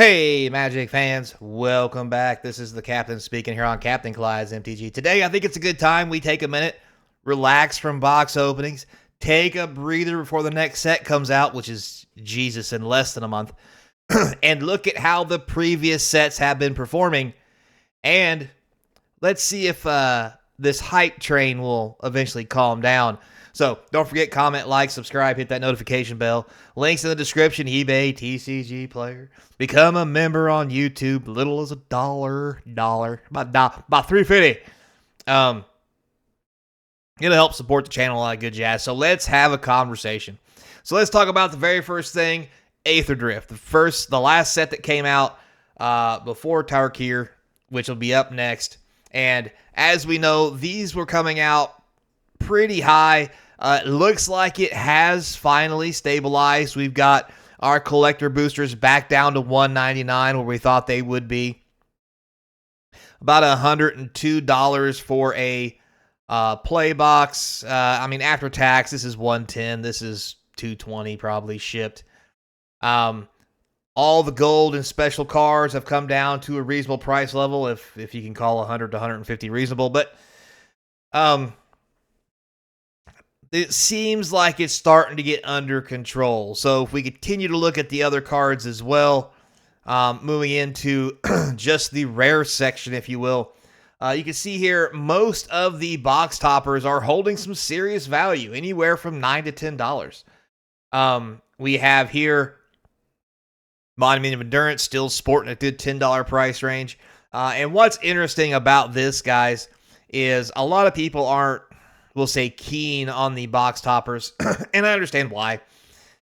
Hey, Magic fans, welcome back. This is the Captain speaking here on Capnclydes MTG. Today, I think it's a good time we take a minute, relax from box openings, take a breather before the next set comes out, which is Jesus in less than a month, and look at how the previous sets have been performing. And let's see if this hype train will eventually calm down. So don't forget, comment, like, subscribe, hit that notification bell. Links in the description, eBay, TCG Player. Become a member on YouTube, little as $1, about $3.50. It'll help support the channel, a lot of good jazz. So let's have a conversation. So let's talk about the very first thing, Aether Drift. The last set that came out before Tarkir, which will be up next. And as we know, these were coming out pretty high. It looks like it has finally stabilized. We've got our collector boosters back down to $199 where we thought they would be. About $102 for a play box. After tax, this is $110. This is $220 probably shipped. All the gold and special cards have come down to a reasonable price level, if you can call 100 to 150 reasonable. But it seems like it's starting to get under control. So if we continue to look at the other cards as well, moving into just the rare section, if you will, you can see here most of the box toppers are holding some serious value, anywhere from $9 to $10. We have here Monument of Endurance still sporting a good $10 price range. And what's interesting about this, guys, is a lot of people aren't, we'll say, keen on the box toppers, and I understand why.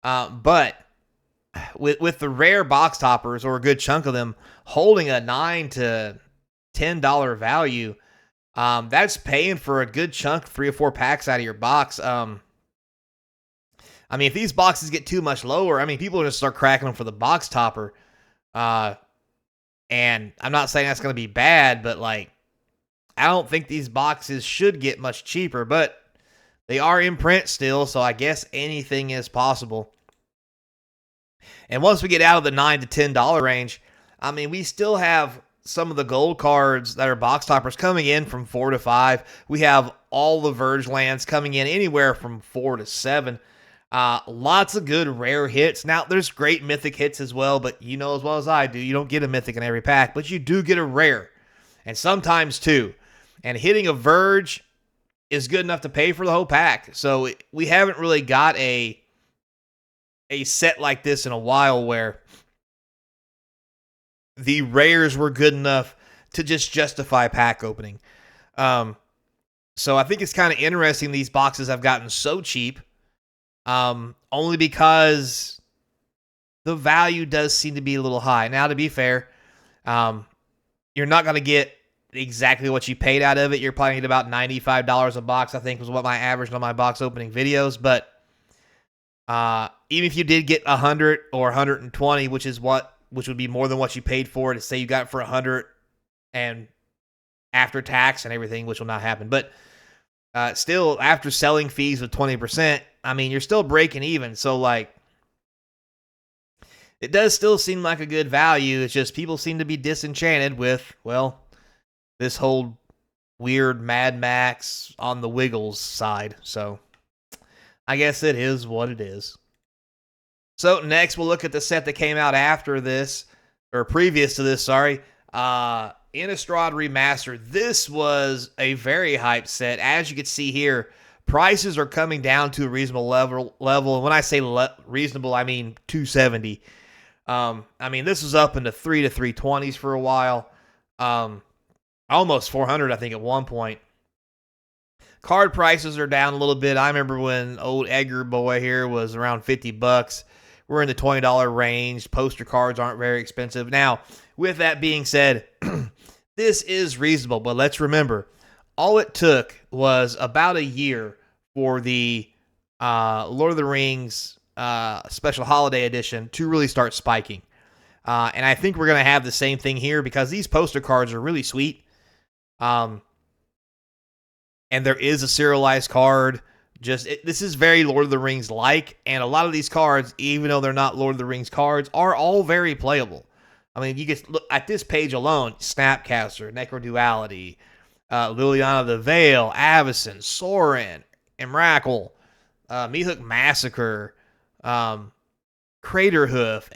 But with the rare box toppers, or a good chunk of them, holding a $9 to $10 value, that's paying for a good chunk, 3 or 4 packs out of your box. If these boxes get too much lower, people are going to start cracking them for the box topper. And I'm not saying that's going to be bad, but I don't think these boxes should get much cheaper, but they are in print still, so I guess anything is possible. And once we get out of the $9 to $10 range, we still have some of the gold cards that are box toppers coming in from 4 to 5. We have all the Verge lands coming in anywhere from 4 to 7. Lots of good rare hits. Now, there's great mythic hits as well, but you know as well as I do, you don't get a mythic in every pack, but you do get a rare, and sometimes two. And hitting a Verge is good enough to pay for the whole pack. So we haven't really got a set like this in a while where the rares were good enough to just justify pack opening. So I think it's kind of interesting these boxes have gotten so cheap, only because the value does seem to be a little high. Now, to be fair, you're not going to get exactly what you paid out of it. You're probably at about $95 a box, I think, was what my average on my box opening videos. But even if you did get 100 or 120, which would be more than what you paid for it, to say you got it for 100 and after tax and everything, which will not happen. But still, after selling fees of 20%, you're still breaking even. So it does still seem like a good value. It's just people seem to be disenchanted with, well, this whole weird Mad Max on the Wiggles side. So I guess it is what it is. So next we'll look at the set that came out after this, or previous to this, sorry. Innistrad Remastered. This was a very hyped set. As you can see here, prices are coming down to a reasonable level. And when I say reasonable, I mean $270. This was up into $3 to $320s for a while. Almost $400, I think, at one point. Card prices are down a little bit. I remember when old Edgar boy here was around $50. We're in the $20 range. Poster cards aren't very expensive. Now, with that being said, this is reasonable, but let's remember, all it took was about a year for the Lord of the Rings Special Holiday Edition to really start spiking. And I think we're going to have the same thing here, because these poster cards are really sweet. And there is a serialized card. This is very Lord of the Rings-like, and a lot of these cards, even though they're not Lord of the Rings cards, are all very playable. I mean, you get look at this page alone: Snapcaster, Necroduality, Liliana the Veil, Avacyn, Sorin, Emrakul, Meathook Massacre, Craterhoof,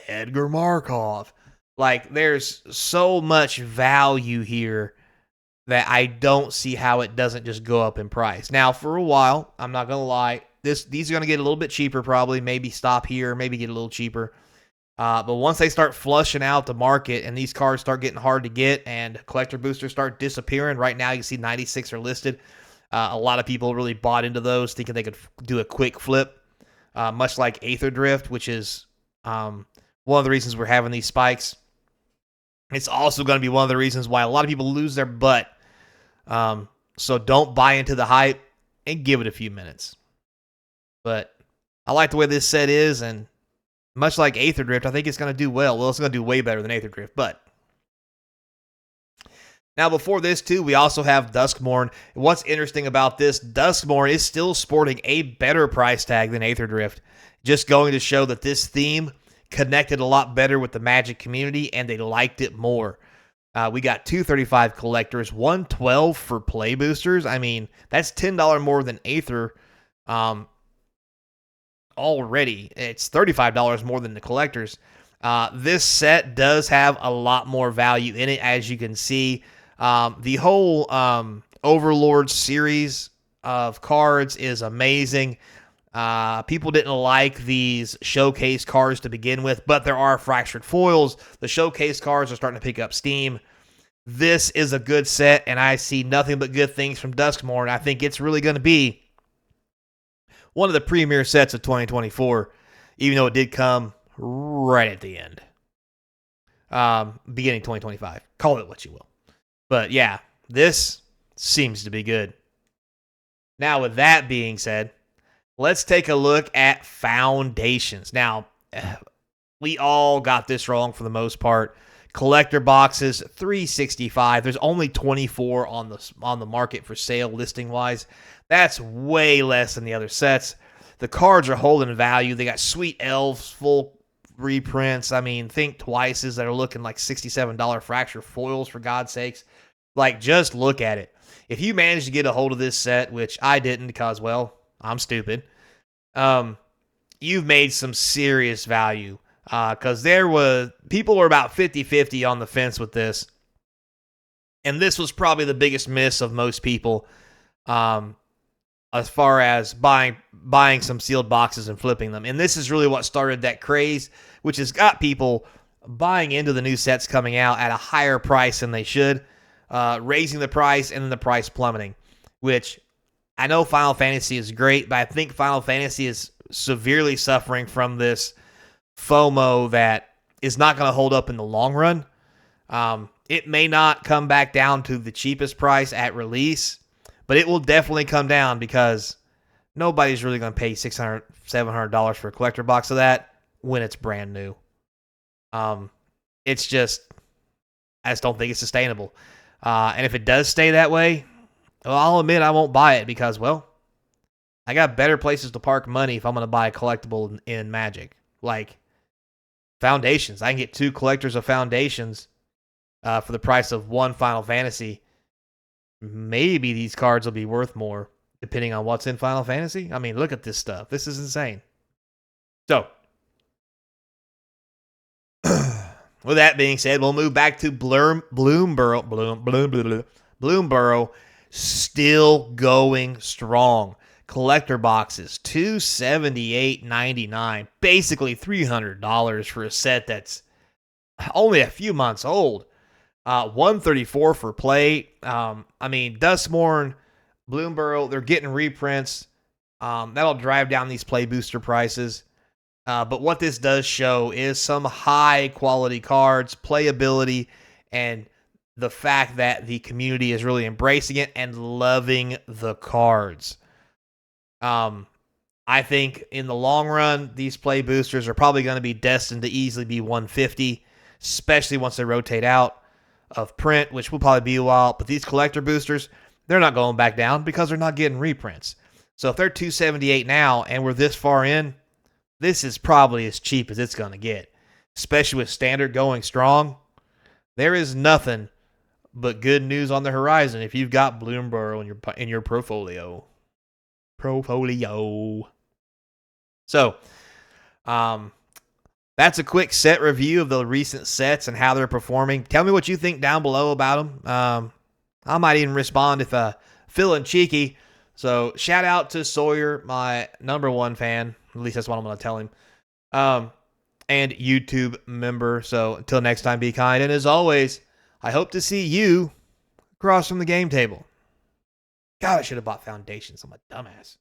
Edgar Markov. Like, there's so much value here that I don't see how it doesn't just go up in price. Now, for a while, I'm not going to lie, these are going to get a little bit cheaper probably, maybe stop here, maybe get a little cheaper. But once they start flushing out the market and these cards start getting hard to get and collector boosters start disappearing, right now you see 96 are listed. A lot of people really bought into those thinking they could do a quick flip, much like Aether Drift, which is one of the reasons we're having these spikes. It's also going to be one of the reasons why a lot of people lose their butt. So don't buy into the hype and give it a few minutes. But I like the way this set is, and much like Aether Drift, I think it's going to do well. Well, it's going to do way better than Aether Drift, but now before this too, we also have Duskmourn. What's interesting about this, Duskmourn is still sporting a better price tag than Aether Drift, just going to show that this theme connected a lot better with the Magic community and they liked it more. We got 235 collectors, 112 for play boosters. I mean, that's $10 more than Aether already. It's $35 more than the collectors. This set does have a lot more value in it, as you can see. The whole Overlord series of cards is amazing. People didn't like these showcase cards to begin with, but there are fractured foils. The showcase cards are starting to pick up steam. This is a good set, and I see nothing but good things from Duskmourn. I think it's really going to be one of the premier sets of 2024, even though it did come right at the end. Beginning 2025. Call it what you will. But yeah, this seems to be good. Now, with that being said, let's take a look at foundations. Now, we all got this wrong for the most part. Collector boxes, $365. There's only 24 on the market for sale listing wise. That's way less than the other sets. The cards are holding value. They got Sweet Elves, full reprints. I mean, think Twices that are looking like $67 fracture foils, for God's sakes. Like, just look at it. If you manage to get a hold of this set, which I didn't because, well, I'm stupid, you've made some serious value. Because people were about 50-50 on the fence with this. And this was probably the biggest miss of most people as far as buying some sealed boxes and flipping them. And this is really what started that craze, which has got people buying into the new sets coming out at a higher price than they should, raising the price and then the price plummeting, which I know Final Fantasy is great, but I think Final Fantasy is severely suffering from this FOMO that is not going to hold up in the long run. It may not come back down to the cheapest price at release, but it will definitely come down because nobody's really going to pay $600, $700 for a collector box of that when it's brand new. It's just, I just don't think it's sustainable. And if it does stay that way, well, I'll admit I won't buy it because, well, I got better places to park money if I'm going to buy a collectible in Magic. Like Foundations. I can get 2 collectors of Foundations for the price of 1 Final Fantasy. Maybe these cards will be worth more depending on what's in Final Fantasy. I mean, look at this stuff. This is insane. So, with that being said, we'll move back to Bloomborough, still going strong. Collector boxes, $278.99, basically $300 for a set that's only a few months old. $134 for play. I mean, Duskmourn, Bloomborough, they're getting reprints. That'll drive down these play booster prices. But what this does show is some high quality cards, playability, and the fact that the community is really embracing it and loving the cards. I think in the long run, these play boosters are probably going to be destined to easily be 150, especially once they rotate out of print, which will probably be a while. But these collector boosters, they're not going back down because they're not getting reprints. So if they're $278 now and we're this far in, this is probably as cheap as it's going to get, especially with Standard going strong. there is nothing but good news on the horizon if you've got Bloom Burrow in your portfolio. So, that's a quick set review of the recent sets and how they're performing. Tell me what you think down below about them. I might even respond if feeling cheeky. So shout out to Sawyer, my #1 fan. At least that's what I'm going to tell him. And YouTube member. So until next time, be kind. And as always, I hope to see you across from the game table. God, I should have bought foundations. I'm a dumbass.